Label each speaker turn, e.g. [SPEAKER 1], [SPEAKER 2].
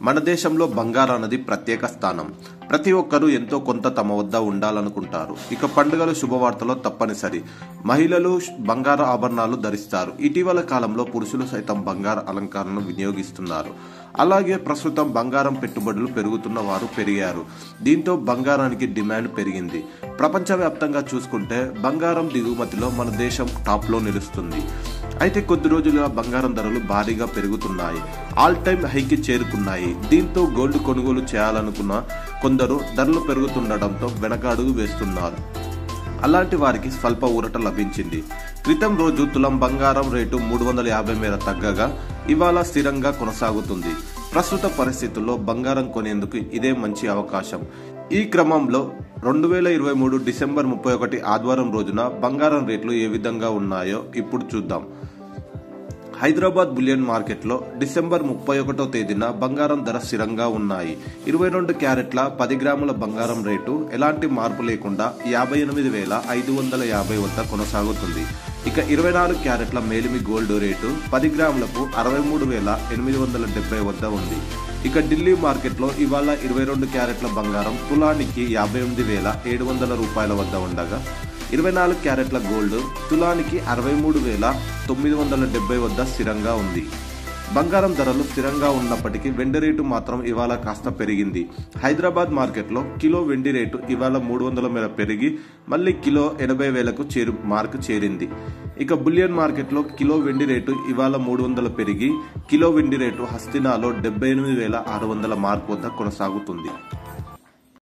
[SPEAKER 1] మన దేశంలో బంగారం అనేది ప్రత్యేక స్థానం. ప్రతి ఒక్కరూ ఎంతో కొంత తమ వద్ద ఉండాలనుకుంటారు. ఇక పండుగలు శుభవార్తలో తప్పనిసరి. మహిళలు బంగారు ఆభరణాలు ధరిస్తారు. ఇటీవల కాలంలో పురుషులు సైతం బంగారు అలంకరణను వినియోగిస్తున్నారు. అలాగే ప్రస్తుతం బంగారం పెట్టుబడులు పెరుగుతున్న వారు పెరిగారు. దీంతో బంగారానికి డిమాండ్ పెరిగింది. ప్రపంచవ్యాప్తంగా చూసుకుంటే బంగారం దిగుమతిలో మన దేశం టాప్లో నిలుస్తుంది. అయితే కొద్ది రోజులుగా బంగారం ధరలు భారీగా పెరుగుతున్నాయి. ఆల్ టైమ్ హైకి చేరుకున్నాయి. దీంతో గోల్డ్ కొనుగోలు చేయాలనుకున్న కొందరు ధరలు పెరుగుతుండటంతో వెనకడుగు వేస్తున్నారు. అలాంటి వారికి స్వల్ప ఊరట లభించింది. క్రితం రోజు తులం బంగారం రేటు 350 మేర తగ్గగా ఇవాళ స్థిరంగా కొనసాగుతుంది. ప్రస్తుత పరిస్థితుల్లో బంగారం కొనేందుకు ఇదే మంచి అవకాశం. ఈ క్రమంలో 2023 డిసెంబర్ 31 ఆదివారం రోజున బంగారం రేట్లు ఏ విధంగా ఉన్నాయో ఇప్పుడు చూద్దాం. హైదరాబాద్ బులియన్ మార్కెట్లో డిసెంబర్ 31వ తేదీన బంగారం ధర స్థిరంగా ఉన్నాయి. 22 క్యారెట్ల 10 గ్రాముల బంగారం రేటు ఎలాంటి మార్పు లేకుండా 58,550 వద్ద కొనసాగుతుంది. ఇక 24 క్యారెట్ల మేలిమి గోల్డ్ రేటు 10 గ్రాములకు 63,870 వద్ద ఉంది. ఇక ఢిల్లీ మార్కెట్లో ఇవాళ 22 క్యారెట్ల బంగారం తులానికి 58,700 రూపాయల వద్ద ఉండగా 24 క్యారెట్ల గోల్డ్ తులానికి 63,970 వద్ద స్థిరంగా ఉంది. బంగారం ధరలు స్థిరంగా ఉన్నప్పటికీ వెండి రేటు మాత్రం ఇవాళ కాస్త పెరిగింది. హైదరాబాద్ మార్కెట్లో కిలో వెండి రేటు ఇవాళ 300 మేర పెరిగి మళ్ళీ కిలో 80,000 మార్కు చేరింది. ఇక బులియన్ మార్కెట్లో కిలో వెండి రేటు ఇవాళ 300 పెరిగి కిలో వెండి రేటు హస్తినాలో 78,600 మార్కు వద్ద కొనసాగుతుంది.